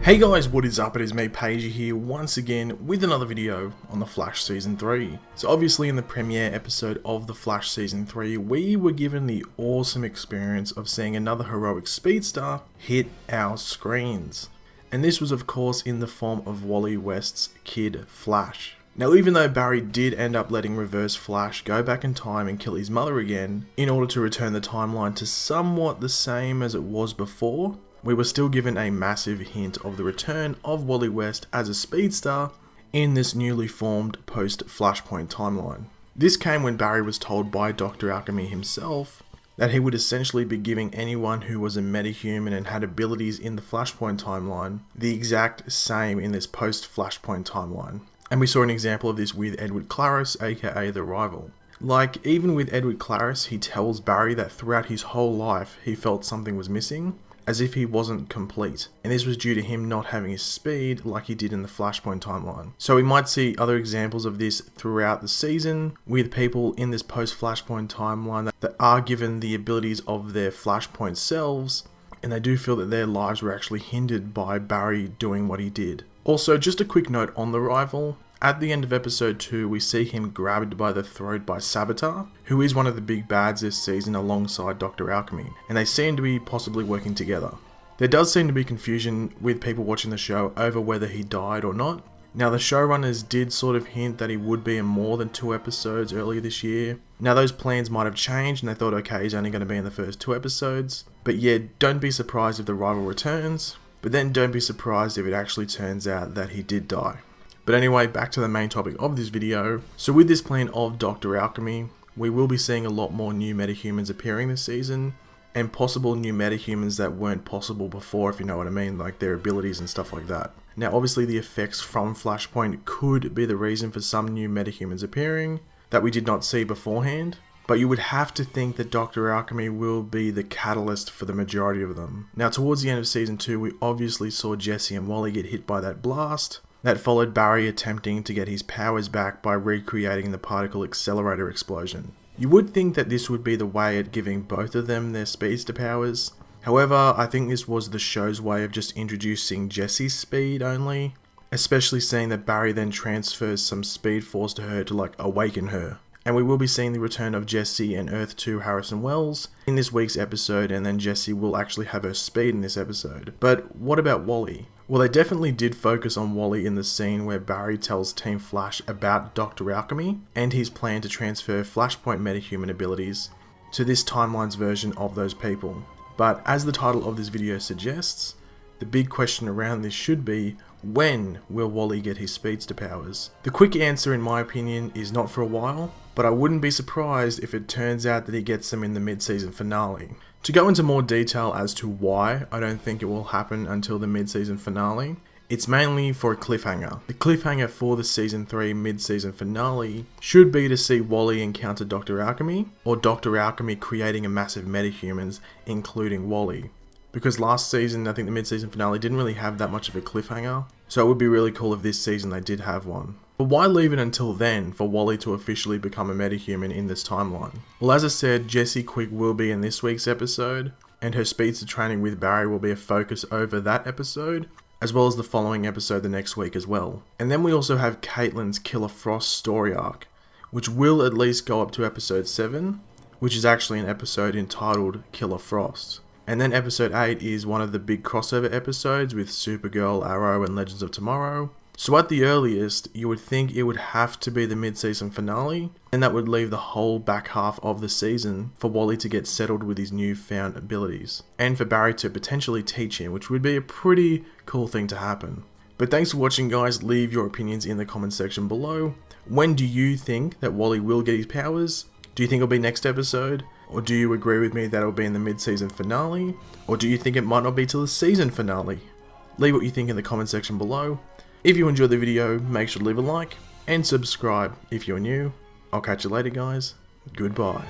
Hey guys, what is up? It is me, Paige here, once again with another video on The Flash Season 3. So obviously in the premiere episode of The Flash Season 3, we were given the awesome experience of seeing another heroic speedster hit our screens. And this was of course in the form of Wally West's kid, Flash. Now even though Barry did end up letting Reverse Flash go back in time and kill his mother again, in order to return the timeline to somewhat the same as it was before, we were still given a massive hint of the return of Wally West as a speedster in this newly formed post-Flashpoint timeline. This came when Barry was told by Dr. Alchemy himself that he would essentially be giving anyone who was a metahuman and had abilities in the Flashpoint timeline the exact same in this post-Flashpoint timeline. And we saw an example of this with Edward Claris, aka the Rival. Like, even with Edward Claris, he tells Barry that throughout his whole life he felt something was missing, as if he wasn't complete, and this was due to him not having his speed like he did in the Flashpoint timeline. So we might see other examples of this throughout the season, with people in this post-Flashpoint timeline that are given the abilities of their Flashpoint selves, and they do feel that their lives were actually hindered by Barry doing what he did. Also, just a quick note on the Rival. At the end of episode 2, we see him grabbed by the throat by Savitar, who is one of the big bads this season alongside Dr. Alchemy, and they seem to be possibly working together. There does seem to be confusion with people watching the show over whether he died or not. Now the showrunners did sort of hint that he would be in more than 2 episodes earlier this year. Now those plans might have changed and they thought, okay, he's only going to be in the first 2 episodes. But yeah, don't be surprised if the Rival returns, but then don't be surprised if it actually turns out that he did die. But anyway, back to the main topic of this video. So with this plan of Dr. Alchemy, we will be seeing a lot more new metahumans appearing this season, and possible new metahumans that weren't possible before, if you know what I mean, like their abilities and stuff like that. Now obviously the effects from Flashpoint could be the reason for some new metahumans appearing that we did not see beforehand, but you would have to think that Dr. Alchemy will be the catalyst for the majority of them. Now towards the end of season 2, we obviously saw Jesse and Wally get hit by that blast. That followed Barry attempting to get his powers back by recreating the particle accelerator explosion. You would think that this would be the way at giving both of them their speedster powers. However, I think this was the show's way of just introducing Jesse's speed only, especially seeing that Barry then transfers some speed force to her to like awaken her. And we will be seeing the return of Jesse and Earth 2 Harrison Wells in this week's episode, and then Jesse will actually have her speed in this episode. But what about Wally? Well, they definitely did focus on Wally in the scene where Barry tells Team Flash about Dr. Alchemy and his plan to transfer Flashpoint metahuman abilities to this timeline's version of those people. But as the title of this video suggests, the big question around this should be, when will Wally get his speedster powers? The quick answer in my opinion is not for a while, but I wouldn't be surprised if it turns out that he gets them in the mid-season finale. To go into more detail as to why I don't think it will happen until the mid-season finale, it's mainly for a cliffhanger. The cliffhanger for the season 3 mid-season finale should be to see Wally encounter Dr. Alchemy, or Dr. Alchemy creating a massive metahumans, including Wally. Because last season, I think the mid-season finale didn't really have that much of a cliffhanger, so it would be really cool if this season they did have one. But why leave it until then for Wally to officially become a metahuman in this timeline? Well, as I said, Jessie Quick will be in this week's episode, and her speedster training with Barry will be a focus over that episode, as well as the following episode the next week as well. And then we also have Caitlin's Killer Frost story arc, which will at least go up to episode 7, which is actually an episode entitled Killer Frost. And then episode 8 is one of the big crossover episodes with Supergirl, Arrow, and Legends of Tomorrow. So at the earliest, you would think it would have to be the mid-season finale, and that would leave the whole back half of the season for Wally to get settled with his newfound abilities, and for Barry to potentially teach him, which would be a pretty cool thing to happen. But thanks for watching guys, leave your opinions in the comment section below. When do you think that Wally will get his powers? Do you think it'll be next episode? Or do you agree with me that it'll be in the mid-season finale? Or do you think it might not be till the season finale? Leave what you think in the comment section below. If you enjoyed the video, make sure to leave a like and subscribe if you're new. I'll catch you later guys. Goodbye.